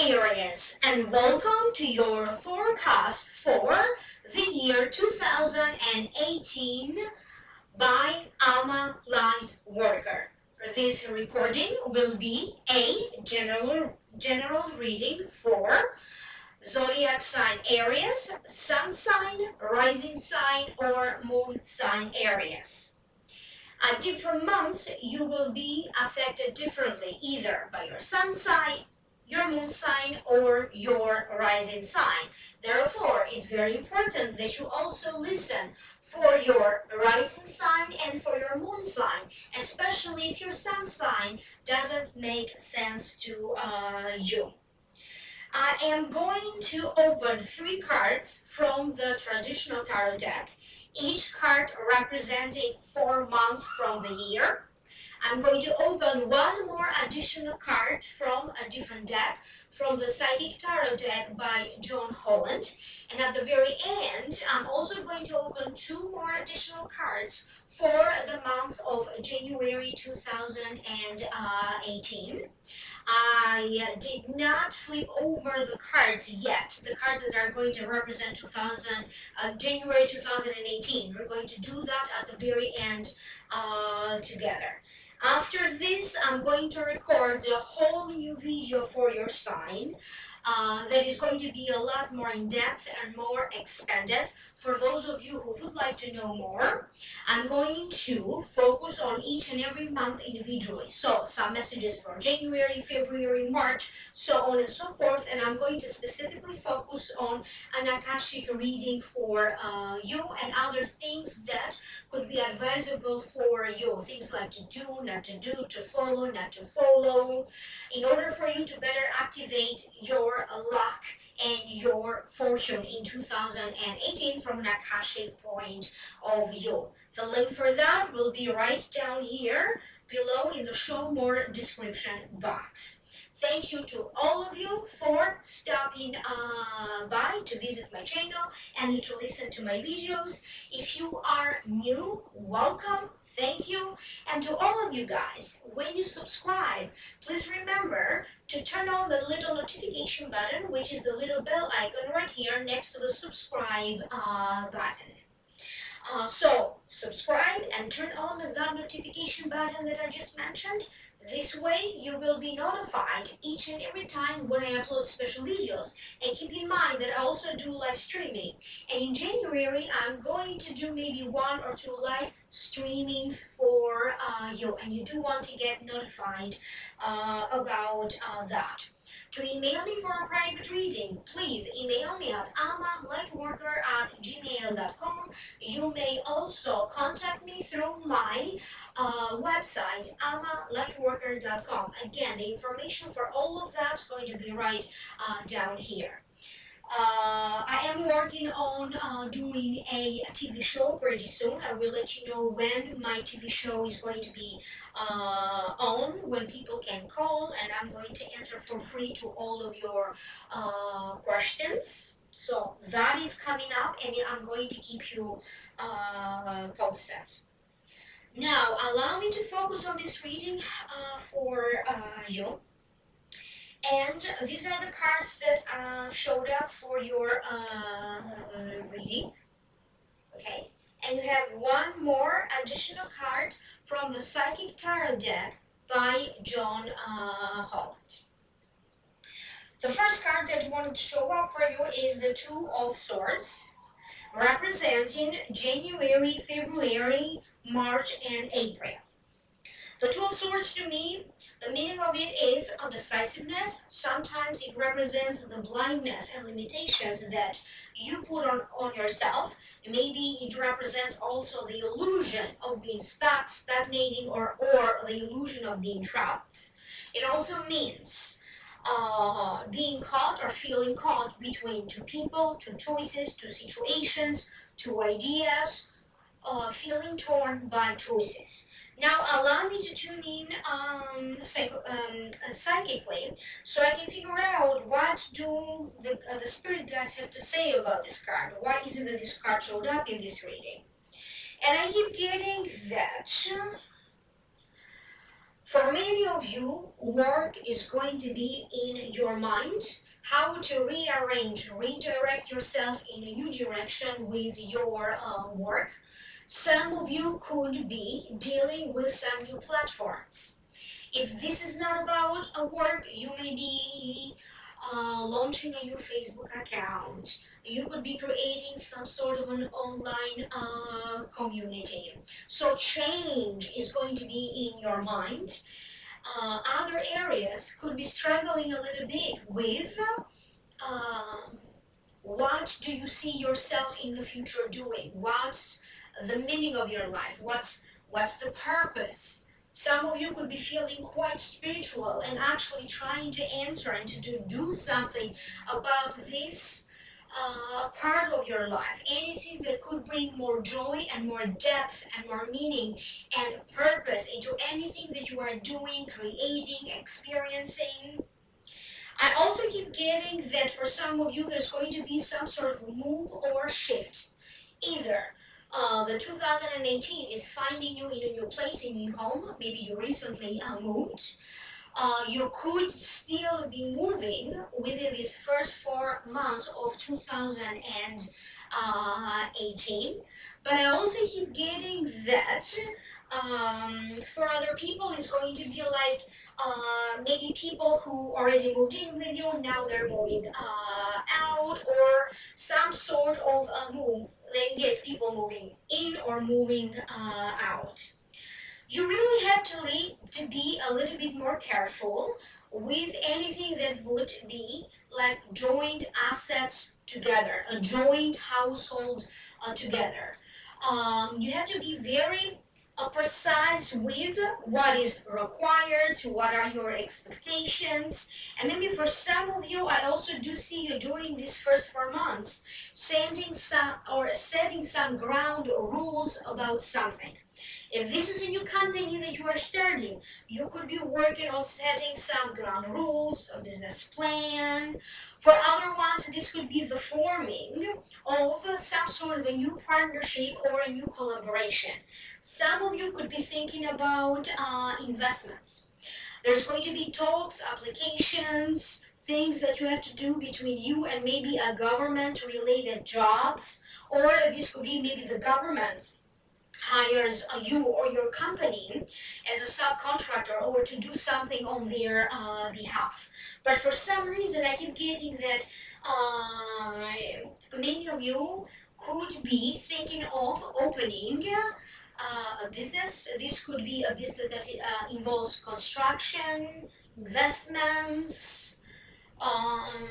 Aries, and welcome to your forecast for the year 2018 by Alma Light Worker. This recording will be a general reading for zodiac sign Aries, sun sign, rising sign, or moon sign Aries. At different months, you will be affected differently, either by your sun sign, your moon sign, or your rising sign. Therefore, it's very important that you also listen for your rising sign and for your moon sign, especially if your sun sign doesn't make sense to you. I am going to open 3 cards from the traditional tarot deck, each card representing 4 months from the year. I'm going to open one more additional card from a different deck, from the Psychic Tarot deck by John Holland. And at the very end, I'm also going to open 2 more additional cards for the month of January 2018. I did not flip over the cards yet, the cards that are going to represent January 2018. We're going to do that at the very end together. After this, I'm going to record a whole new video for your sign that is going to be a lot more in-depth and more expanded. For those of you who would like to know more, I'm going to focus on each and every month individually. So, some messages for January, February, March, so on and so forth. And I'm going to specifically focus on an Akashic reading for you and other things that could be advisable for you. Things like to do, not to do, to follow, not to follow, in order for you to better activate your luck and your fortune in 2018 from an Akashic point of view. The link for that will be right down here below in the show more description box. Thank you to all of you for stopping by to visit my channel and to listen to my videos. If you are new, welcome, thank you. And to all of you guys, when you subscribe, please remember to turn on the little notification button, which is the little bell icon right here next to the subscribe button. So, subscribe and turn on that notification button that I just mentioned. This way, you will be notified each and every time when I upload special videos. And keep in mind that I also do live streaming. And in January, I'm going to do maybe 1 or 2 live streamings for you. And you do want to get notified about that. To email me for a private reading, please email me at almalightworker@gmail.com. You may also contact me through my website, almalightworker.com. Again, the information for all of that is going to be right down here. I am working on doing a TV show pretty soon. I will let you know when my TV show is going to be on, when people can call, and I'm going to answer for free to all of your questions. So that is coming up, and I'm going to keep you posted. Now, allow me to focus on this reading for you. And these are the cards that showed up for your reading. Okay, and you have one more additional card from the Psychic Tarot deck by John Holland. The first card that wanted to show up for you is the 2 of Swords, representing January, February, March, and April. The 2 of Swords, to me, the meaning of it is a decisiveness. Sometimes it represents the blindness and limitations that you put on yourself. Maybe it represents also the illusion of being stuck, stagnating, or the illusion of being trapped. It also means being caught or feeling caught between 2 people, 2 choices, 2 situations, 2 ideas, feeling torn by choices. Now, allow me to tune in psychically, so I can figure out what do the spirit guides have to say about this card. Why is it that this card showed up in this reading? And I keep getting that For many of you, work is going to be in your mind, how to rearrange, redirect yourself in a new direction with your work. Some of you could be dealing with some new platforms. If this is not about a work, you may be launching a new Facebook account. You could be creating some sort of an online community. So change is going to be in your mind. Other areas could be struggling a little bit with um, what do you see yourself in the future doing? What's the meaning of your life? What's the purpose? Some of you could be feeling quite spiritual and actually trying to answer and to do something about this part of your life. Anything that could bring more joy and more depth and more meaning and purpose into anything that you are doing, creating, experiencing. I also keep getting that for some of you there's going to be some sort of move or shift. Either the 2018 is finding you in a new place, in a new home, maybe you recently moved. You could still be moving within these first 4 months of 2018, but I also keep getting that for other people it's going to be like maybe people who already moved in with you, now they're moving out, or some sort of a move. Then yes, people moving in or moving out. You really have to be a little bit more careful with anything that would be like joint assets together, a joint household together. You have to be very precise with what is required, what are your expectations, and maybe for some of you, I also do see you during these first 4 months setting some ground rules about something. If this is a new company that you are starting, you could be working on setting some ground rules, a business plan. For other ones, this could be the forming of some sort of a new partnership or a new collaboration. Some of you could be thinking about investments. There's going to be talks, applications, things that you have to do between you and maybe a government-related jobs, or this could be maybe the government hires you or your company as a subcontractor or to do something on their behalf. But for some reason, I keep getting that many of you could be thinking of opening a business. This could be a business that involves construction, investments, um,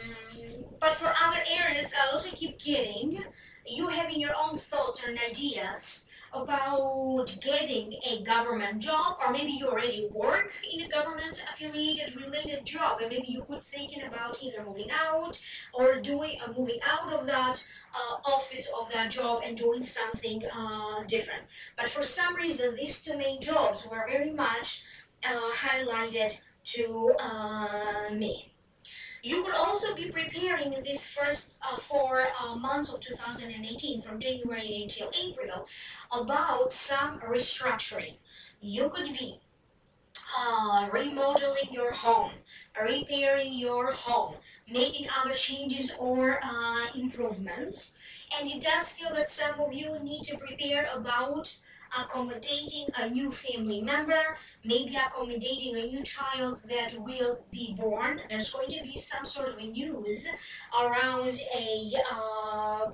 but for other areas, I also keep getting you having your own thoughts and ideas about getting a government job, or maybe you already work in a government affiliated related job, and maybe you could thinking about either moving out or doing moving out of that office of that job and doing something different. But for some reason, these two main jobs were very much highlighted to me. You could also be preparing in these first 4 months of 2018, from January until April, about some restructuring. You could be remodeling your home, repairing your home, making other changes or improvements. And it does feel that some of you need to prepare about accommodating a new family member, maybe accommodating a new child that will be born. There's going to be some sort of a news around a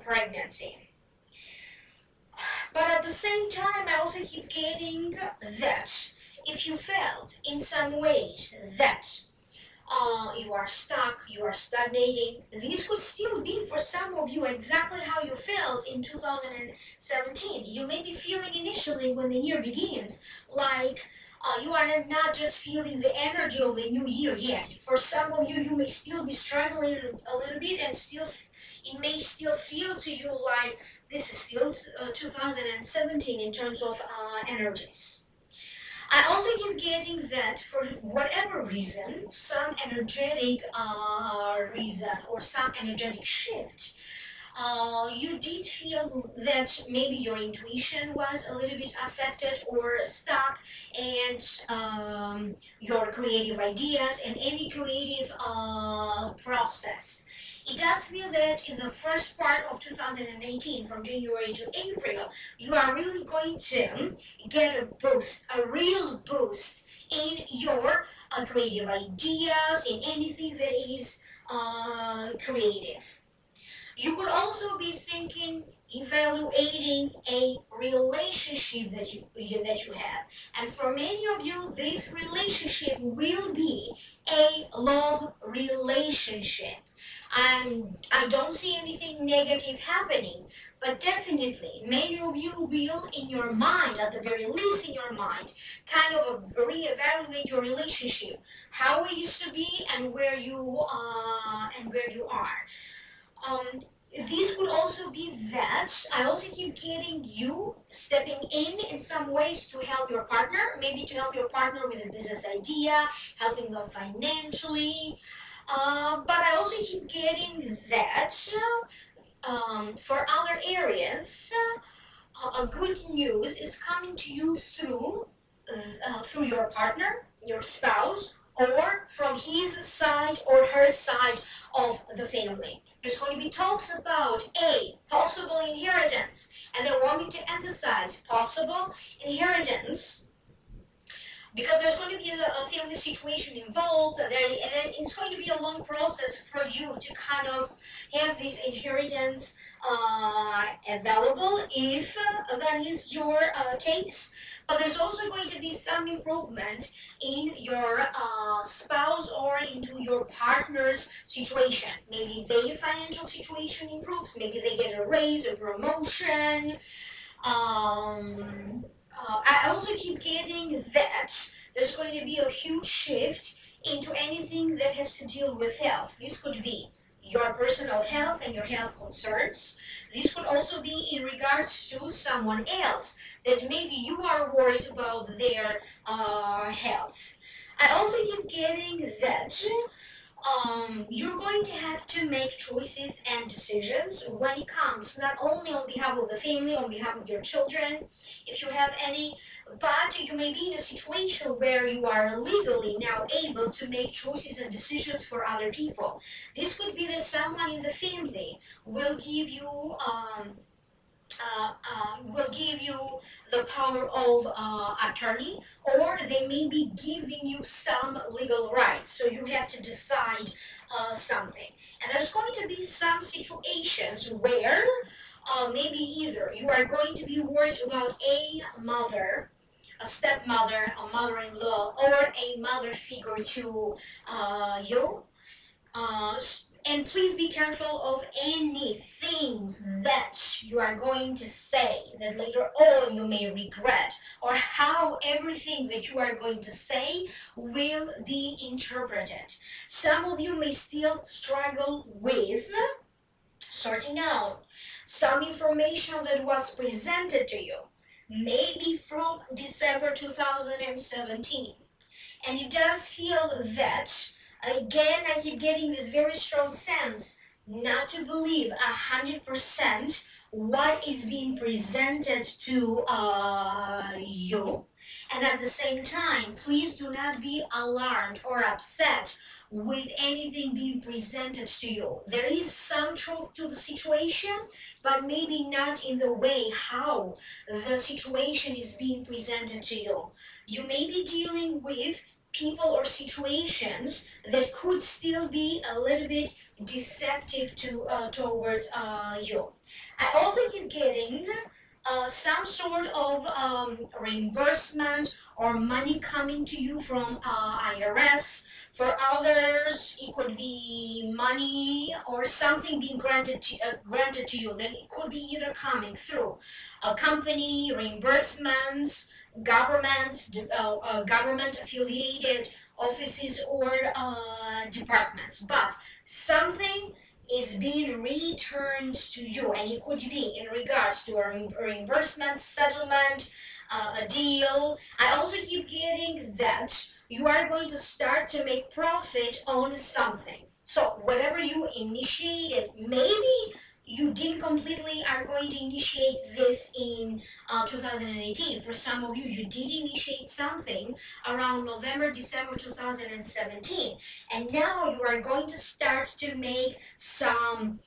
pregnancy. But at the same time, I also keep getting that if you felt in some ways that you are stuck, you are stagnating, this could still be for some of you exactly how you felt in 2017. You may be feeling initially when the year begins, like you are not just feeling the energy of the new year yet. For some of you, you may still be struggling a little bit and still it may still feel to you like this is still 2017 in terms of energies. I also keep getting that for whatever reason, some energetic reason or some energetic shift, you did feel that maybe your intuition was a little bit affected or stuck, and your creative ideas and any creative process. It does feel that in the first part of 2018, from January to April, you are really going to get a boost, a real boost in your creative ideas, in anything that is creative. You could also be thinking, evaluating a relationship that you have, and for many of you, this relationship will be a love relationship. And I don't see anything negative happening, but definitely many of you will, in your mind, at the very least in your mind, kind of reevaluate your relationship, how it used to be, and where you are. This could also be that I also keep getting you stepping in some ways to help your partner, maybe to help your partner with a business idea, helping them financially. But I also keep getting that for other areas, a good news is coming to you through your partner, your spouse, or from his side or her side of the family. There's going to be talks about a possible inheritance, and they want me to emphasize possible inheritance because there's going to be a family situation involved, and it's going to be a long process for you to kind of have this inheritance available if that is your case. But there's also going to be some improvement in your spouse or into your partner's situation. Maybe their financial situation improves, maybe they get a raise, a promotion. I also keep getting that there's going to be a huge shift into anything that has to deal with health. This could be your personal health and your health concerns. This could also be in regards to someone else that maybe you are worried about their health. I also keep getting that you're going to have to make choices and decisions when it comes not only on behalf of the family, on behalf of your children, if you have any, but you may be in a situation where you are legally now able to make choices and decisions for other people. This could be that someone in the family will give you the power of attorney, or they may be giving you some legal rights, so you have to decide something. And there's going to be some situations where maybe either you are going to be worried about a mother, a stepmother, a mother-in-law, or a mother figure to you. And please be careful of any things that you are going to say that later on you may regret, or how everything that you are going to say will be interpreted. Some of you may still struggle with sorting out some information that was presented to you, maybe from December 2017. And it does feel that, again, I keep getting this very strong sense not to believe 100% what is being presented to you. And at the same time, please do not be alarmed or upset with anything being presented to you. There is some truth to the situation, but maybe not in the way how the situation is being presented to you. You may be dealing with people or situations that could still be a little bit deceptive toward you. I also keep getting some sort of reimbursement or money coming to you from IRS. For others, it could be money or something being granted to you. Then it could be either coming through a company, reimbursements, government affiliated offices or departments, but something is being returned to you, and it could be in regards to a reimbursement, settlement, a deal. I also keep getting that you are going to start to make profit on something. So whatever you initiated, maybe you didn't completely are going to initiate this in 2018. For some of you, you did initiate something around November, December 2017, and now you are going to start to make some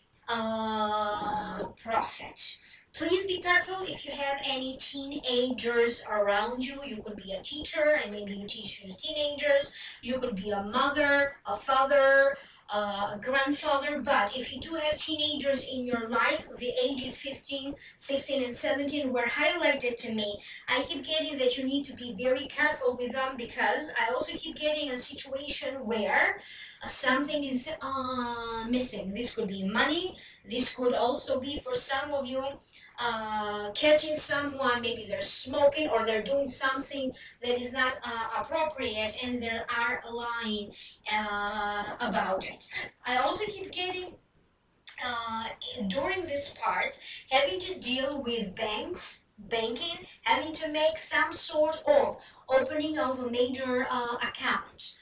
profit. Please be careful if you have any teenagers around you. You could be a teacher and maybe you teach your teenagers. You could be a mother, a father, a grandfather. But if you do have teenagers in your life, the ages 15, 16, and 17 were highlighted to me. I keep getting that you need to be very careful with them, because I also keep getting a situation where something is missing. This could be money. This could also be, for some of you, catching someone, maybe they're smoking or they're doing something that is not appropriate, and they are lying about it. I also keep getting during this part having to deal with banking, having to make some sort of opening of a major account.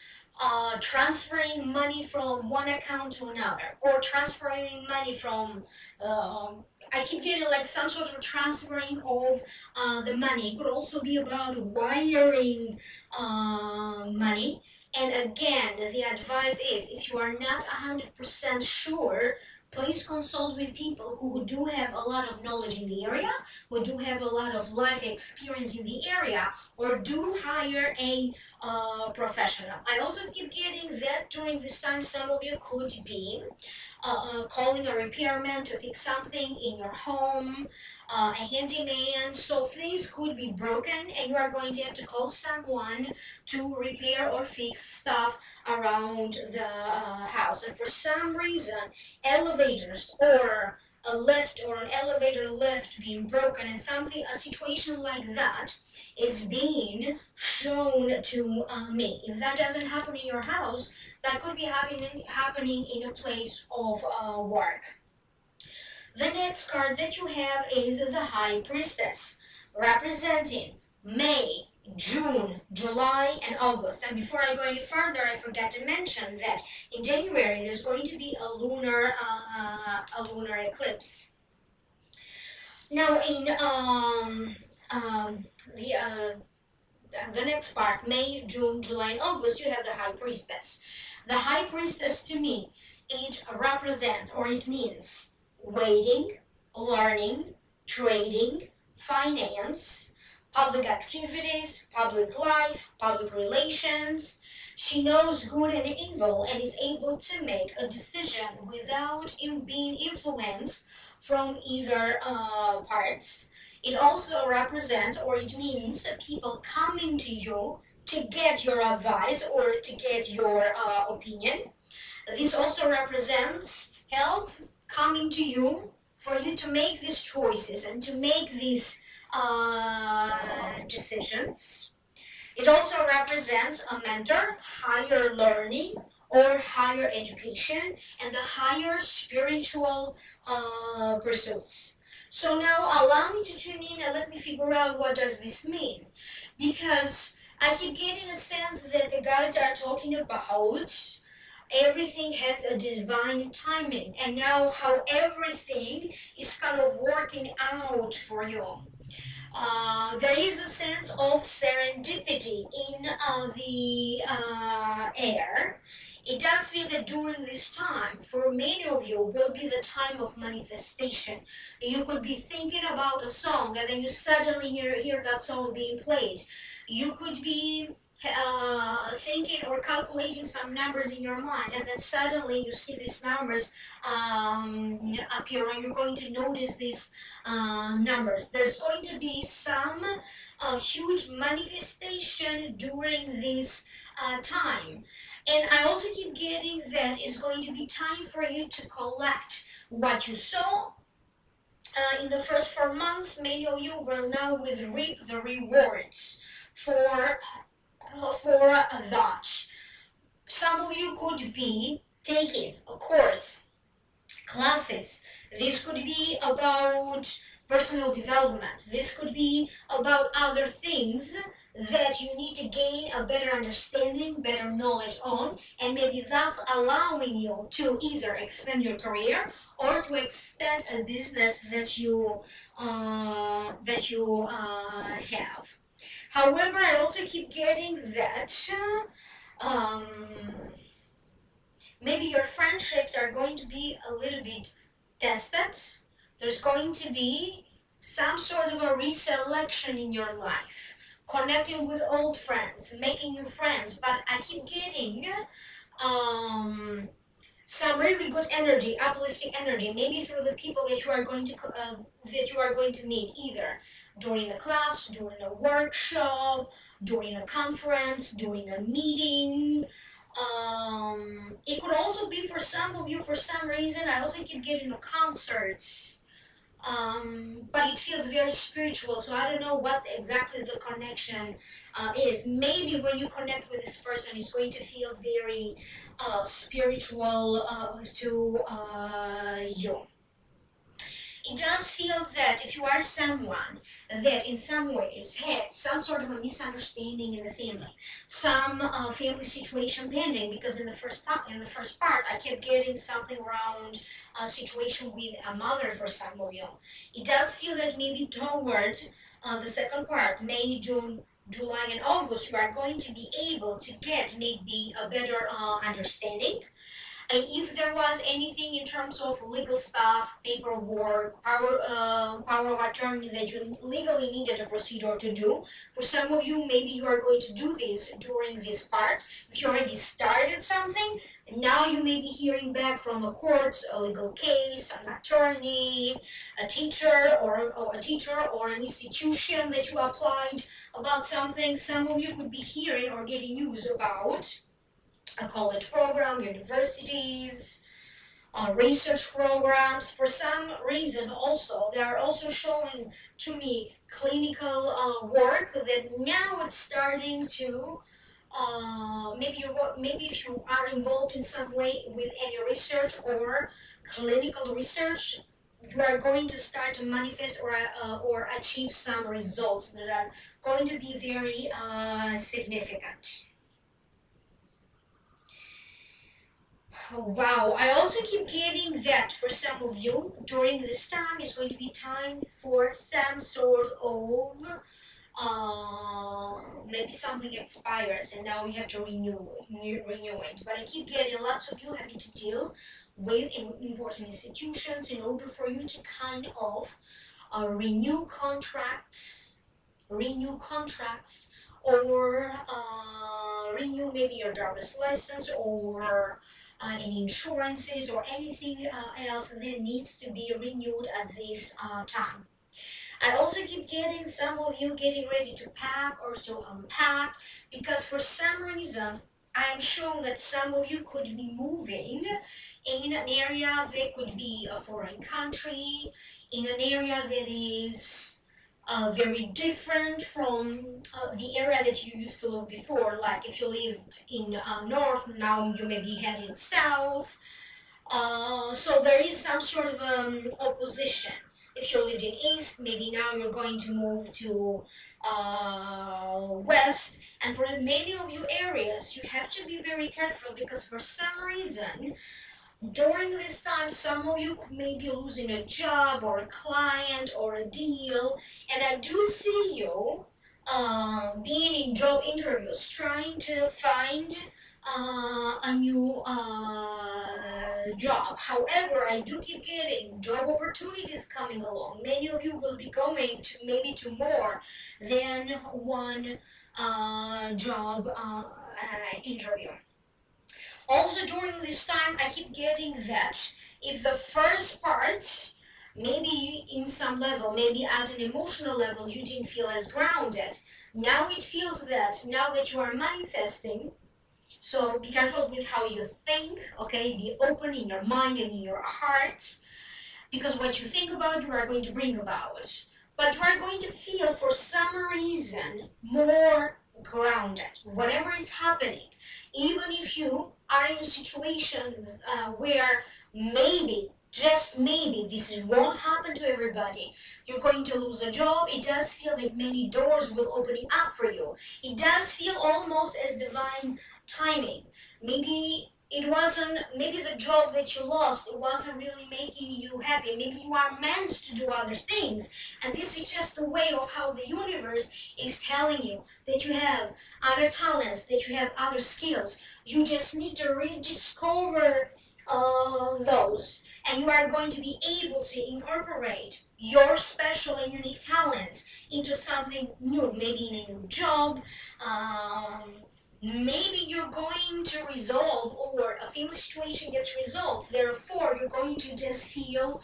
Transferring money from one account to another, or transferring money from I keep getting like some sort of transferring of the money. It could also be about wiring money. And again, the advice is, if you are not 100% sure, please consult with people who do have a lot of knowledge in the area, who do have a lot of life experience in the area, or do hire a professional. I also keep getting that during this time some of you could be calling a repairman to fix something in your home, a handyman. So things could be broken and you are going to have to call someone to repair or fix stuff around the house. And for some reason, elevators or a lift or an elevator lift being broken and something, a situation like that is being shown to me. If that doesn't happen in your house, that could be happening in a place of work. The next card that you have is the High Priestess, representing May, June, July, and August. And before I go any further, I forgot to mention that in January there's going to be a lunar eclipse. Now in the next part, May, June, July, and August, you have the High Priestess. The High Priestess, to me, it represents, or it means, waiting, learning, trading, finance, public activities, public life, public relations. She knows good and evil and is able to make a decision without being influenced from either parts. It also represents, or it means, people coming to you to get your advice or to get your opinion. This also represents help coming to you for you to make these choices and to make these decisions. It also represents a mentor, higher learning or higher education, and the higher spiritual pursuits. So now allow me to tune in and let me figure out what does this mean. Because I keep getting a sense that the guides are talking about everything has a divine timing, and now how everything is kind of working out for you. There is a sense of serendipity in the air. It does feel that during this time, for many of you, will be the time of manifestation. You could be thinking about a song and then you suddenly hear that song being played. You could be thinking or calculating some numbers in your mind, and then suddenly you see these numbers appear, and you're going to notice these numbers. There's going to be some huge manifestation during this time. And I also keep getting that it's going to be time for you to collect what you saw in the first 4 months. Many of you will now reap the rewards for that. Some of you could be taking a course, classes. This could be about personal development. This could be about other things that you need to gain a better understanding, better knowledge on, and maybe that's allowing you to either expand your career or to expand a business that you have. However, I also keep getting that um, maybe your friendships are going to be a little bit tested. There's going to be some sort of a reselection in your life, connecting with old friends, making new friends. But I keep getting um, some really good energy, uplifting energy, maybe through the people that you are going to meet, either during a class, during a workshop, during a conference, during a meeting. It could also be for some of you, for some reason, I also keep getting to concerts. But it feels very spiritual, so I don't know what exactly the connection is. Maybe when you connect with this person, it's going to feel very spiritual to you. It does feel that if you are someone that in some ways had some sort of a misunderstanding in the family, some family situation pending, because in the first part I kept getting something around a situation with a mother for some of you. It does feel that maybe towards the second part, May, June, July, and August, you are going to be able to get maybe a better understanding. And if there was anything in terms of legal stuff, paperwork, power of attorney that you legally needed a procedure to do, for some of you, maybe you are going to do this during this part. If you already started something, now you may be hearing back from the courts, a legal case, an attorney, a teacher, or an institution that you applied about something. Some of you could be hearing or getting news about a college program, universities, research programs. For some reason, also, they are also showing to me clinical work that now it's starting to. Maybe if you are involved in some way with any research or clinical research, you are going to start to manifest or achieve some results that are going to be very significant. Oh, wow, I also keep getting that for some of you during this time is going to be time for some sort of maybe something expires and now you have to renew it. But I keep getting lots of you having to deal with important institutions in order for you to kind of renew contracts, or renew maybe your driver's license, or any insurances or anything else that needs to be renewed at this time. I also keep getting some of you getting ready to pack or to unpack, because for some reason I am shown that some of you could be moving in an area that could be a foreign country, in an area that is very different from the area that you used to live before. Like if you lived in north, now you may be heading south. So there is some sort of opposition. If you lived in east, maybe now you're going to move to west. And for many of you areas, you have to be very careful, because for some reason, during this time, some of you may be losing a job or a client or a deal. And I do see you being in job interviews, trying to find a new job. However, I do keep getting job opportunities coming along. Many of you will be going to maybe to more than one job interview. Also, during this time, I keep getting that if the first part, maybe in some level, maybe at an emotional level, you didn't feel as grounded, now it feels that now that you are manifesting, so be careful with how you think, okay? Be open in your mind and in your heart, because what you think about, you are going to bring about. But you are going to feel, for some reason, more grounded. Whatever is happening, even if you are in a situation where maybe Just maybe, this won't happen to everybody. You're going to lose a job. It does feel like many doors will opening up for you. It does feel almost as divine timing. Maybe it wasn't, maybe the job that you lost, it wasn't really making you happy. Maybe you are meant to do other things. And this is just the way of how the universe is telling you that you have other talents, that you have other skills. You just need to rediscover those, and you are going to be able to incorporate your special and unique talents into something new, maybe in a new job. Maybe you're going to resolve, or a family situation gets resolved, therefore you're going to just feel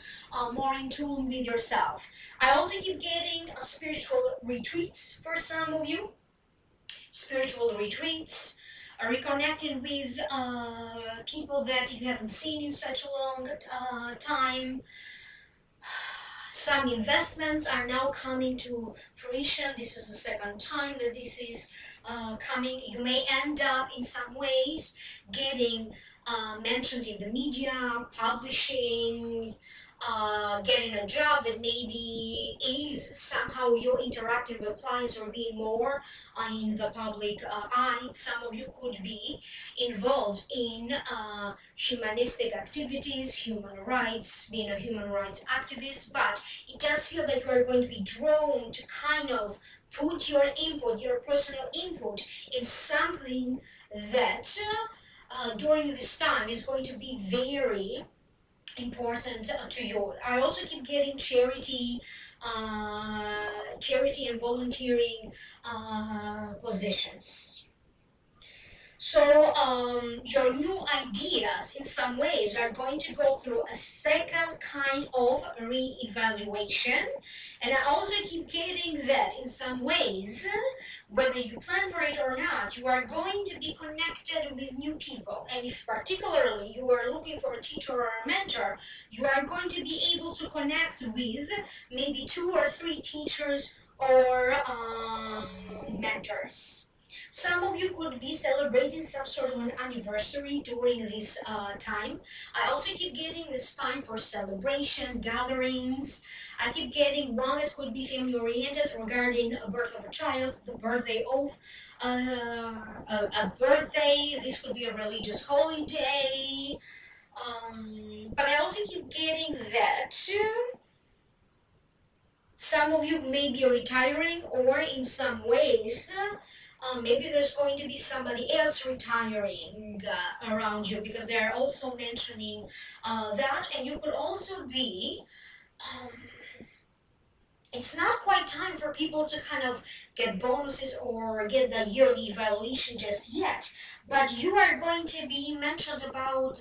more in tune with yourself. I also keep getting spiritual retreats for some of you. Spiritual retreats, reconnecting with people that you haven't seen in such a long time. Some investments are now coming to fruition. This is the second time that this is coming. You may end up in some ways getting mentioned in the media, publishing, getting a job that maybe is somehow you're interacting with clients or being more in the public eye. Some of you could be involved in humanistic activities, human rights, being a human rights activist, but it does feel that you are going to be drawn to kind of put your input, your personal input, in something that during this time is going to be very important to you. I also keep getting charity and volunteering positions. So your new ideas in some ways are going to go through a second kind of re-evaluation. And I also keep getting that in some ways, whether you plan for it or not, you are going to be connected with new people. And if particularly you are looking for a teacher or a mentor, you are going to be able to connect with maybe 2 or 3 teachers or mentors. Some of you could be celebrating some sort of an anniversary during this time. I also keep getting this time for celebration, gatherings. I keep getting one that could be family-oriented regarding a birth of a child, the birthday of a birthday. This could be a religious holiday. But I also keep getting that some of you may be retiring, or in some ways maybe there's going to be somebody else retiring around you, because they're also mentioning that. And you could also be it's not quite time for people to kind of get bonuses or get the yearly evaluation just yet, but you are going to be mentioned about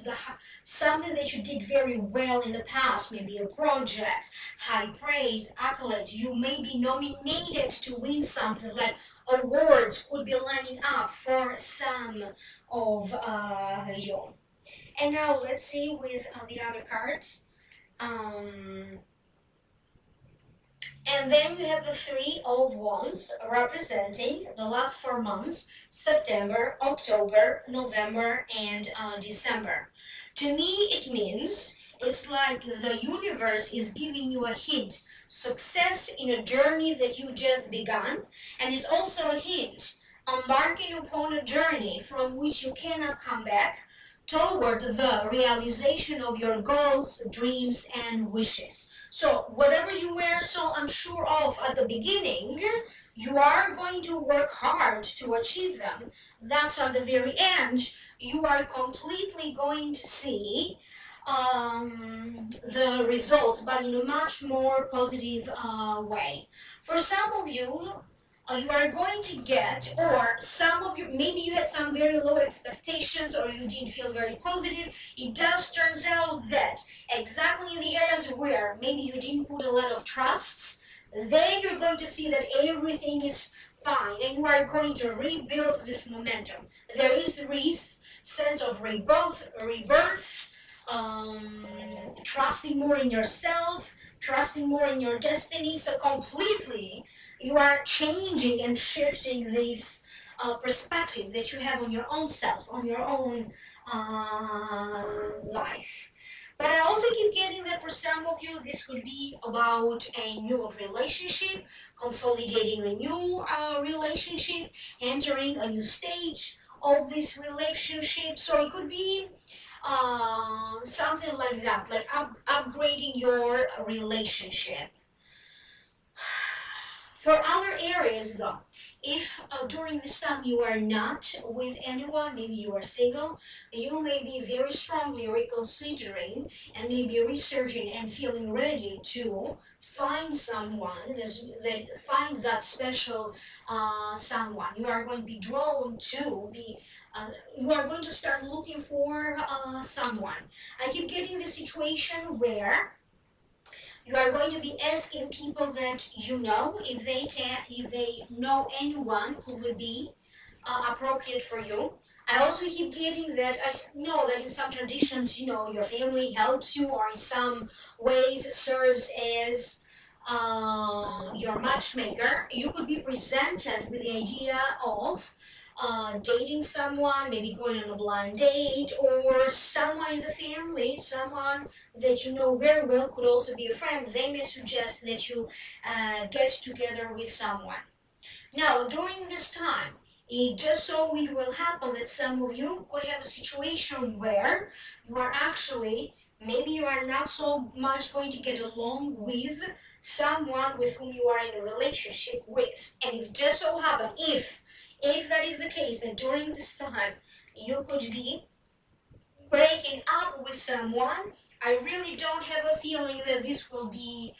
something that you did very well in the past, maybe a project, high praise, accolade. You may be nominated to win something, like awards could be lining up for some of you. And now let's see with the other cards. And then you have the Three of Wands, representing the last 4 months, September, October, November, and December. To me, it means it's like the universe is giving you a hint. Success in a journey that you just begun. And it's also a hint, embarking upon a journey from which you cannot come back, toward the realization of your goals, dreams, and wishes. So whatever you were so unsure of at the beginning, you are going to work hard to achieve them. Thus, at the very end, you are completely going to see the results, but in a much more positive way. For some of you, you are going to get, or some of you, maybe you had some very low expectations, or you didn't feel very positive. It does turns out that exactly in the areas where maybe you didn't put a lot of trusts, then you're going to see that everything is fine, and you are going to rebuild this momentum. There is this sense of rebirth, trusting more in yourself, trusting more in your destiny. So completely you are changing and shifting this perspective that you have on your own self, on your own life. But I also keep getting that for some of you, this could be about a new relationship, consolidating a new relationship, entering a new stage of this relationship. So it could be something like that, like upgrading your relationship. For other areas though, if during this time you are not with anyone, maybe you are single, you may be very strongly reconsidering and maybe researching and feeling ready to find someone that find that special someone. You are going to be drawn to be. You are going to start looking for someone. I keep getting the situation where you are going to be asking people that you know if they know anyone who would be appropriate for you. I also keep getting that know that in some traditions, your family helps you or in some ways serves as your matchmaker. You could be presented with the idea of dating someone, maybe going on a blind date, or someone in the family, someone that you know very well could also be a friend. They may suggest that you get together with someone. Now, during this time, it just so it will happen that some of you could have a situation where you are actually, maybe you are not so much going to get along with someone with whom you are in a relationship with. And if just so happen, if that is the case, then during this time, you could be breaking up with someone. I really don't have a feeling that this will be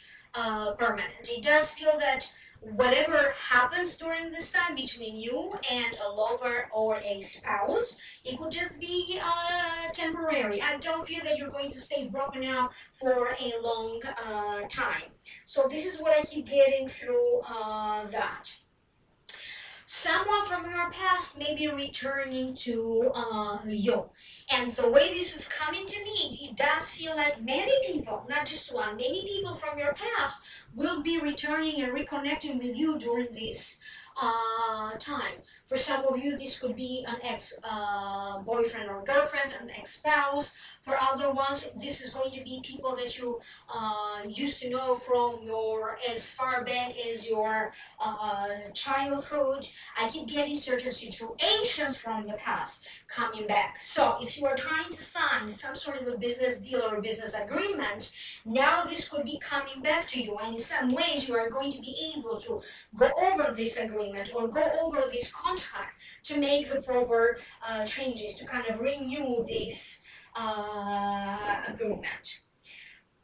permanent. It does feel that whatever happens during this time between you and a lover or a spouse, it could just be temporary. I don't feel that you're going to stay broken up for a long time. So this is what I keep getting through that. Someone from your past may be returning to you. And the way this is coming to me, it does feel like many people, not just one, many people from your past will be returning and reconnecting with you during this time. For some of you, this could be an ex-boyfriend or girlfriend, an ex-spouse. For other ones, this is going to be people that you used to know from as far back as your childhood. I keep getting certain situations from the past coming back. So if you are trying to sign some sort of a business deal or a business agreement, now this could be coming back to you, and in some ways you are going to be able to go over this agreement or go over this contract to make the proper changes to kind of renew this agreement.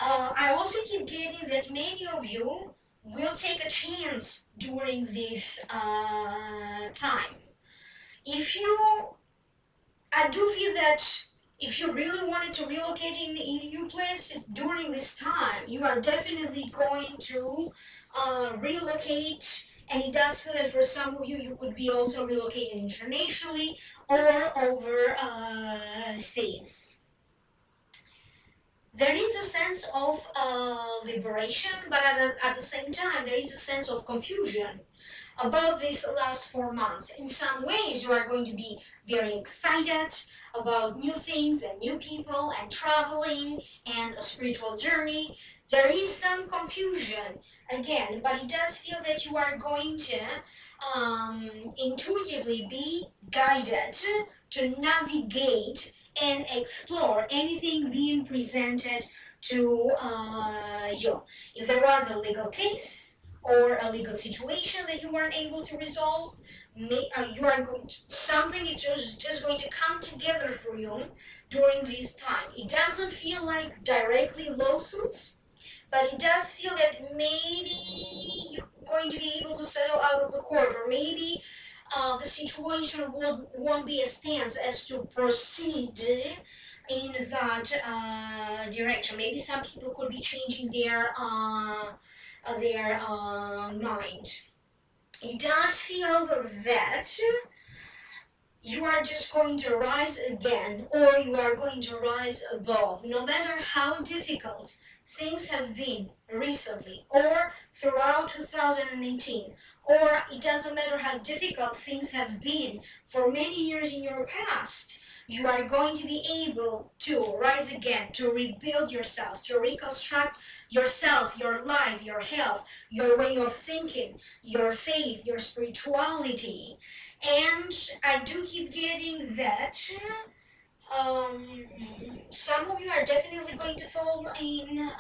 I also keep getting that many of you will take a chance during this time. I do feel that if you really wanted to relocate in a new place during this time, you are definitely going to relocate. And it does feel that for some of you, you could be also relocating internationally or overseas. There is a sense of liberation, but at the same time, there is a sense of confusion about these last 4 months. In some ways, you are going to be very excited about new things and new people and traveling and a spiritual journey. There is some confusion again, but it does feel that you are going to intuitively be guided to navigate and explore anything being presented to you. If there was a legal case or a legal situation that you weren't able to resolve, something is just going to come together for you during this time. It doesn't feel like directly lawsuits, but it does feel that maybe you're going to be able to settle out of the court, or maybe the situation won't be a stance as to proceed in that direction. Maybe some people could be changing their mind. It does feel that you are just going to rise again, or you are going to rise above. No matter how difficult things have been recently or throughout 2018, or it doesn't matter how difficult things have been for many years in your past, You are going to be able to rise again, to rebuild yourself, to reconstruct yourself, your life, your health, your way of thinking, your faith, your spirituality. And I do keep getting that um, some of you are definitely going to fall in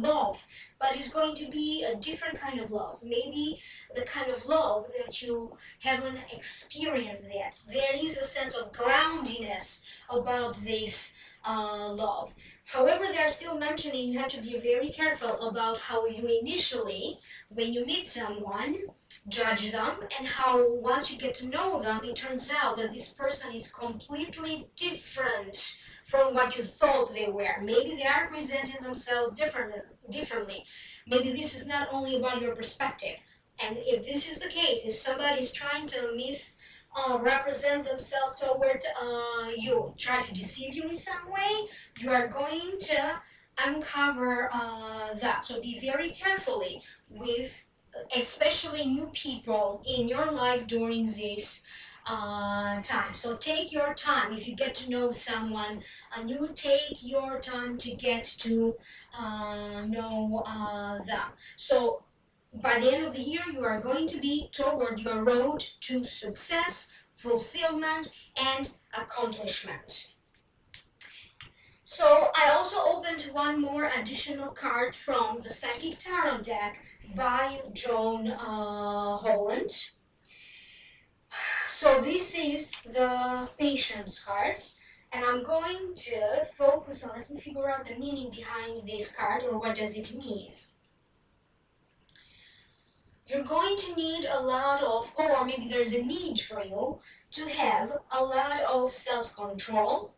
love, but it's going to be a different kind of love. Maybe the kind of love that you haven't experienced yet. There is a sense of groundiness about this love. However, they are still mentioning you have to be very careful about how you initially, when you meet someone, judge them, and how once you get to know them, it turns out that this person is completely different from what you thought they were. Maybe they are presenting themselves differently. Maybe this is not only about your perspective. And if this is the case, if somebody is trying to represent themselves towards you, try to deceive you in some way, you are going to uncover that. So be very carefully with especially new people in your life during this time. So take your time. If you get to know someone new, take your time to get to know them. So by the end of the year, you are going to be toward your road to success, fulfillment, and accomplishment. So I also opened one more additional card from the Psychic Tarot deck by Joan Holland. So this is the Patience card, and I'm going to focus on, let me figure out the meaning behind this card, or what does it mean. You're going to need a lot of, or maybe there's a need for you to have a lot of self-control,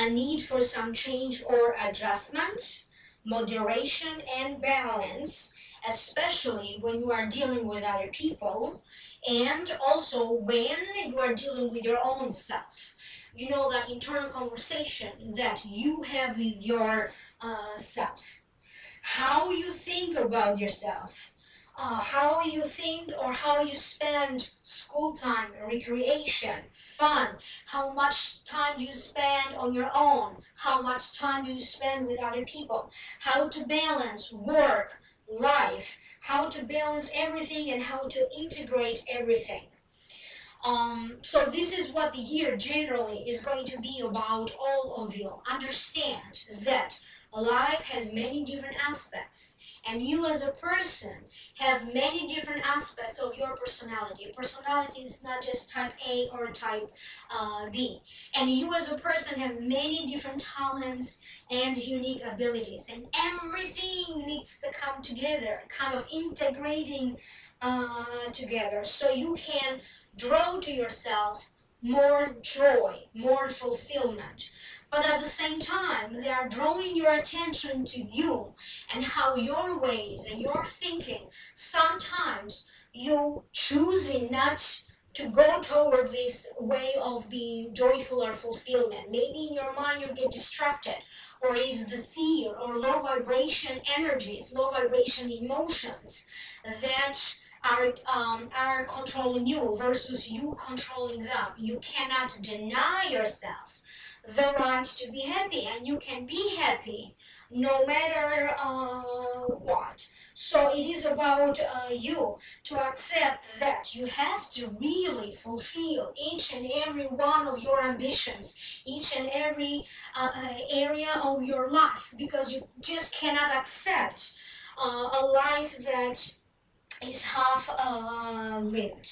a need for some change or adjustment, moderation and balance, especially when you are dealing with other people, and also when you are dealing with your own self. You know, that internal conversation that you have with your self. How you think about yourself. How you think or how you spend school time, recreation, fun, how much time you spend on your own, how much time you spend with other people, how to balance work, life, how to balance everything and how to integrate everything. So this is what the year generally is going to be about all of you. Understand that life has many different aspects, and you as a person have many different aspects of your personality. Personality is not just type A or type B. And you as a person have many different talents and unique abilities, and everything needs to come together, kind of integrating together, so you can draw to yourself more joy, more fulfillment. But at the same time, they are drawing your attention to you and how your ways and your thinking, sometimes you choosing not to go toward this way of being joyful or fulfillment. Maybe in your mind you get distracted, or is the fear or low vibration energies, low vibration emotions that are controlling you versus you controlling them. You cannot deny yourself the right to be happy, and you can be happy no matter what. So it is about you to accept that you have to really fulfill each and every one of your ambitions, each and every area of your life, because you just cannot accept a life that is half lived.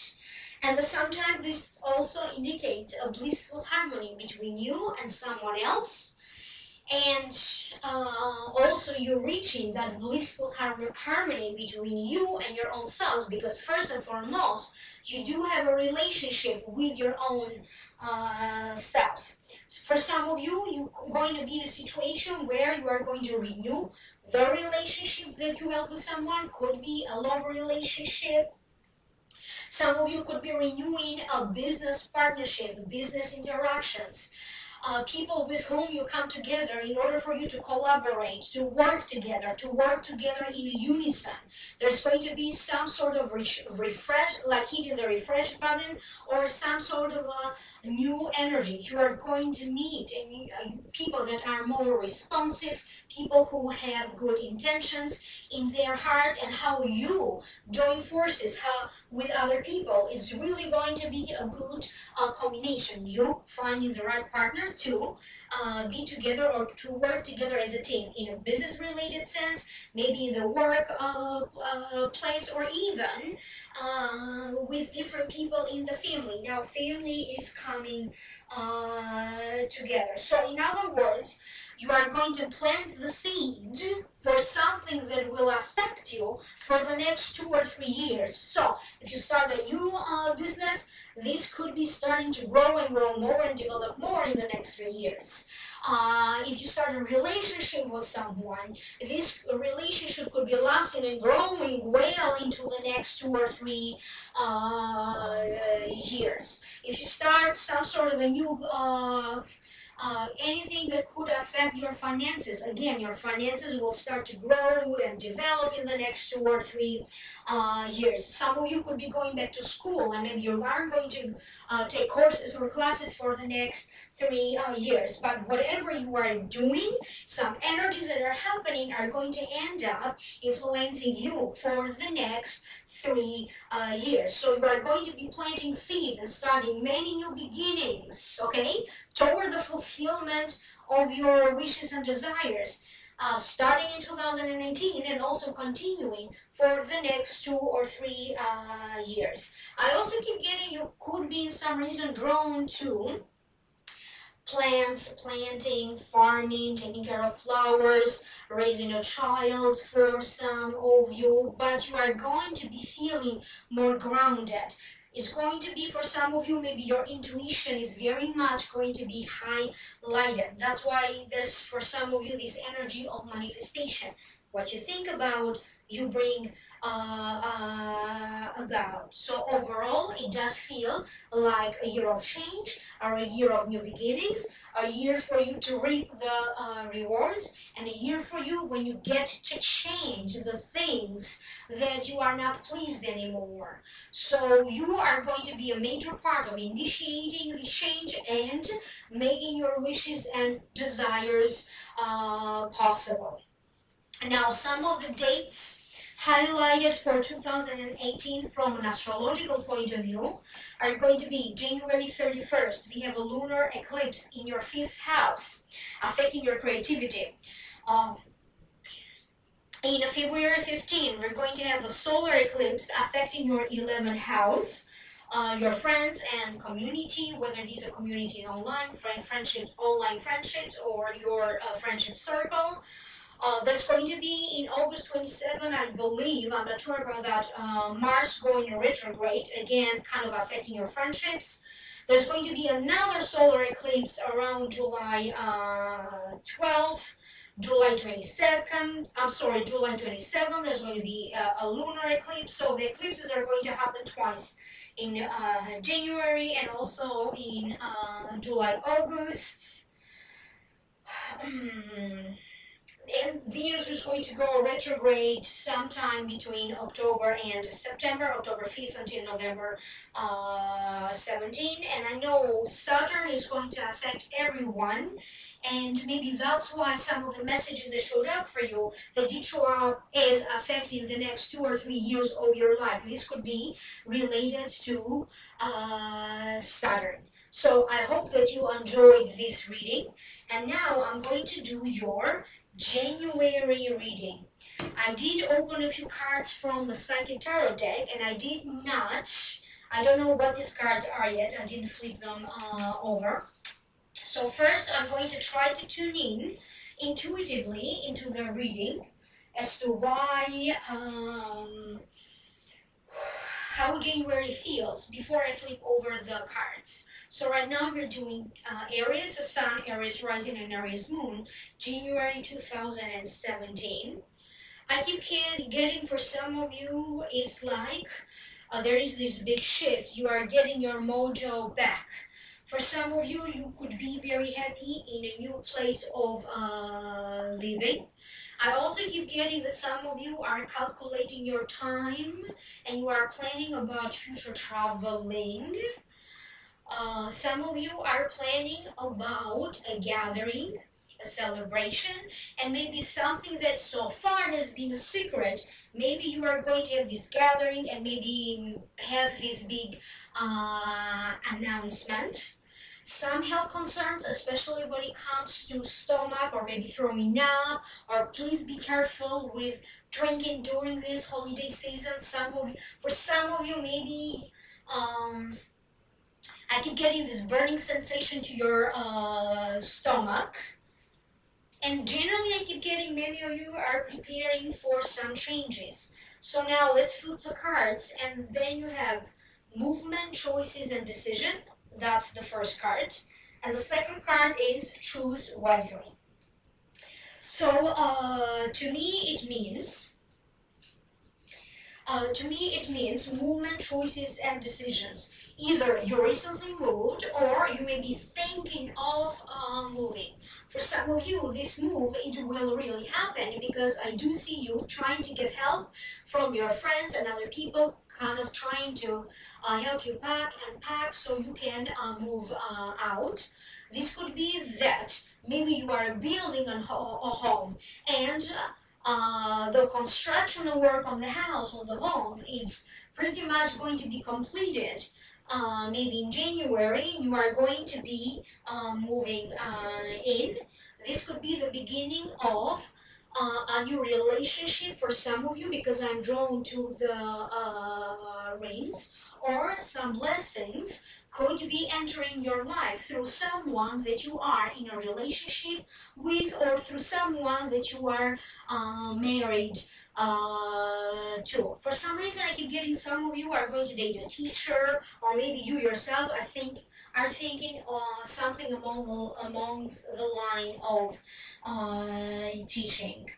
And sometimes this also indicates a blissful harmony between you and someone else, and also you're reaching that blissful harmony between you and your own self, because first and foremost you do have a relationship with your own self. For some of you, you're going to be in a situation where you are going to renew the relationship that you have with someone. Could be a love relationship. Some of you could be renewing a business partnership, business interactions. people with whom you come together in order for you to collaborate, to work together in unison. There's going to be some sort of refresh, like hitting the refresh button, or some sort of a new energy. You are going to meet people that are more responsive, people who have good intentions in their heart, and how you join forces with other people is really going to be a good combination. You finding the right partner to be together or to work together as a team in a business related sense, maybe in the work place, or even with different people in the family. Now family is coming together. So in other words, you are going to plant the seed for something that will affect you for the next 2 or 3 years. So if you start a new business, this could be starting to grow and grow more and develop more in the next 3 years. If you start a relationship with someone, this relationship could be lasting and growing well into the next 2 or 3 years. If you start some sort of a new anything that could affect your finances, again, your finances will start to grow and develop in the next 2 or 3 years. Some of you could be going back to school, and maybe you aren't going to take courses or classes for the next 3 years. But whatever you are doing, some energies that are happening are going to end up influencing you for the next 3 years. So you are going to be planting seeds and starting many new beginnings, okay, toward the fulfillment of your wishes and desires, starting in 2018 and also continuing for the next 2 or 3 years. I also keep getting you could be in some reason drawn to plants, planting, farming, taking care of flowers, raising a child for some of you, but you are going to be feeling more grounded. It's going to be for some of you, maybe your intuition is very much going to be highlighted. That's why there's for some of you this energy of manifestation. What you think about, you bring about. So overall, it does feel like a year of change, or a year of new beginnings, a year for you to reap the rewards, and a year for you when you get to change the things that you are not pleased anymore. So you are going to be a major part of initiating the change and making your wishes and desires possible. Now, some of the dates highlighted for 2018 from an astrological point of view are going to be January 31st. We have a lunar eclipse in your 5th house, affecting your creativity. In February 15, we're going to have a solar eclipse affecting your 11th house, your friends and community, whether it is a community online, online friendships, or your friendship circle. That's going to be in August 27, I believe. I'm not sure about that. Mars going retrograde, again, kind of affecting your friendships. There's going to be another solar eclipse around July 12th. July 22nd, July 27th, there's going to be a lunar eclipse. So the eclipses are going to happen twice, in January and also in July, August. And Venus is going to go retrograde sometime between October and September, October 5th until November 17. And I know Saturn is going to affect everyone, and maybe that's why some of the messages that showed up for you, they did show up as affecting the next 2 or 3 years of your life. This could be related to Saturn. So I hope that you enjoyed this reading. And now I'm going to do your January reading. I did open a few cards from the Psychic Tarot deck, and I did not, I don't know what these cards are yet, I didn't flip them over. So first I'm going to try to tune in intuitively into the reading as to why, how January feels before I flip over the cards. So right now we're doing Aries Sun, Aries Rising, and Aries Moon, January 2017. I keep getting for some of you is like there is this big shift. You are getting your mojo back. For some of you, you could be very happy in a new place of living. I also keep getting that some of you are calculating your time and you are planning about future traveling. Some of you are planning about a gathering, a celebration, and maybe something that so far has been a secret. Maybe you are going to have this gathering and maybe have this big announcement. Some health concerns, especially when it comes to stomach or maybe throwing up, or please be careful with drinking during this holiday season. For some of you, maybe I keep getting this burning sensation to your stomach. And generally, I keep getting many of you are preparing for some changes. So now let's flip the cards, and then you have movement, choices, and decision. That's the first card. And the second card is choose wisely. So to me, it means movement, choices, and decisions. Either you recently moved or you may be thinking of moving. For some of you, this move, it will really happen because I do see you trying to get help from your friends and other people, kind of trying to help you pack so you can move out. This could be that maybe you are building a home and the construction work on the house or the home is pretty much going to be completed. Maybe in January you are going to be moving in. This could be the beginning of a new relationship for some of you because I'm drawn to the rings, or some blessings could be entering your life through someone that you are in a relationship with, or through someone that you are married to. For some reason, I keep getting some of you are going to date a teacher, or maybe you yourself are thinking something amongst the line of teaching.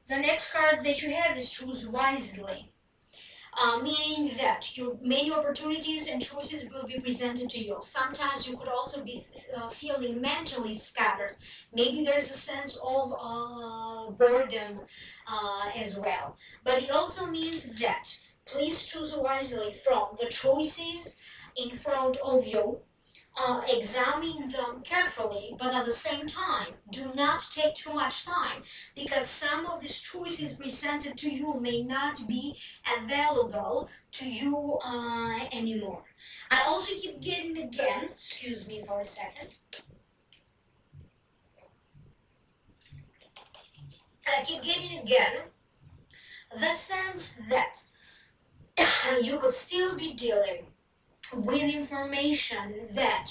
The next card that you have is choose wisely. Meaning that many opportunities and choices will be presented to you. Sometimes you could also be feeling mentally scattered. Maybe there's a sense of boredom as well. But it also means that please choose wisely from the choices in front of you. Examine them carefully, but at the same time, do not take too much time, because some of these choices presented to you may not be available to you anymore. I also keep getting again, excuse me for a second, I keep getting again the sense that you could still be dealing with information that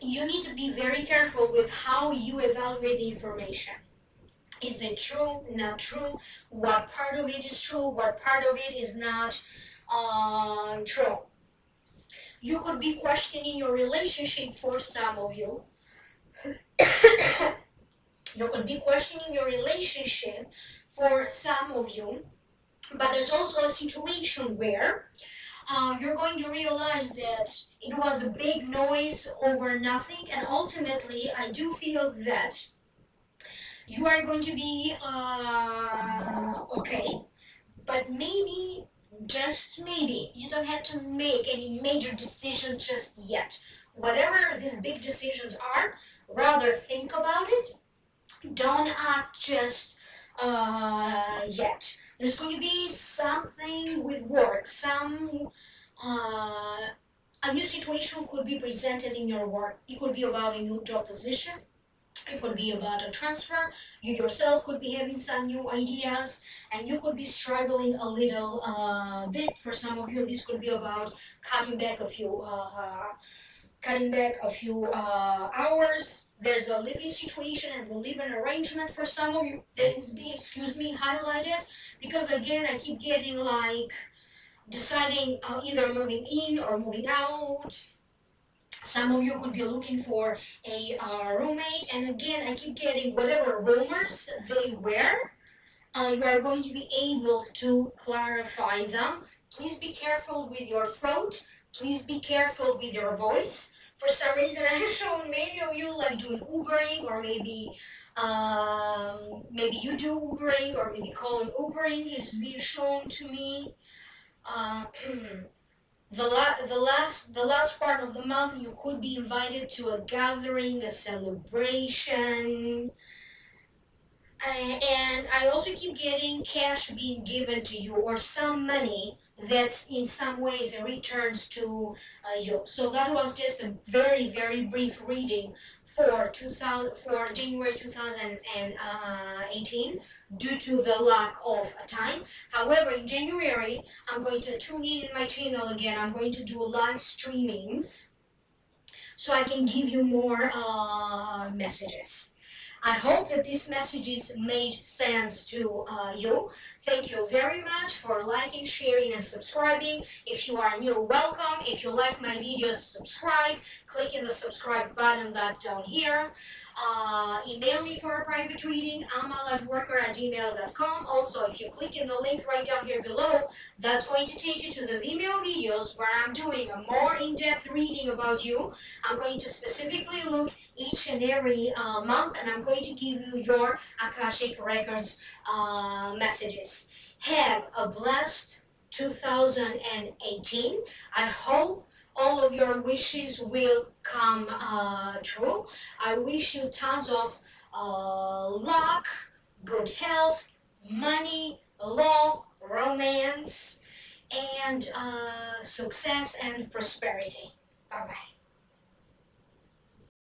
you need to be very careful with how you evaluate the information. Is it true, not true? What part of it is true? What part of it is not true? You could be questioning your relationship for some of you. You could be questioning your relationship for some of you. But there's also a situation where you're going to realize that it was a big noise over nothing, and ultimately I do feel that you are going to be okay, but maybe, just maybe, you don't have to make any major decision just yet. Whatever these big decisions are, rather think about it. Don't act just yet. There's going to be something with work, a new situation could be presented in your work. It could be about a new job position. It could be about a transfer. You yourself could be having some new ideas, and you could be struggling a little bit. For some of you, this could be about cutting back a few hours. There's a living situation and the living arrangement for some of you that is being, highlighted, because again, I keep getting like deciding either moving in or moving out. Some of you could be looking for a roommate, and again, I keep getting whatever rumors they were. you are going to be able to clarify them. Please be careful with your throat. Please be careful with your voice. For some reason, I have shown many of you like doing Ubering, or maybe you do Ubering, or maybe calling Ubering. It's been shown to me. Uh, the last part of the month, you could be invited to a gathering, a celebration. And I also keep getting cash being given to you, or some money that in some ways returns to you. So that was just a very, very brief reading for January 2018 due to the lack of time. However, in January, I'm going to tune in my channel again. I'm going to do live streamings so I can give you more messages. I hope that these messages made sense to you. Thank you very much for liking, sharing, and subscribing. If you are new, welcome. If you like my videos, subscribe. Click in the subscribe button that down here. Email me for a private reading, amalatworker@gmail.com. Also, if you click in the link right down here below, that's going to take you to the Vimeo videos where I'm doing a more in-depth reading about you. I'm going to specifically look each and every month, and I'm going to give you your Akashic Records messages. Have a blessed 2018. I hope all of your wishes will come true. I wish you tons of luck, good health, money, love, romance, and success and prosperity. Bye-bye.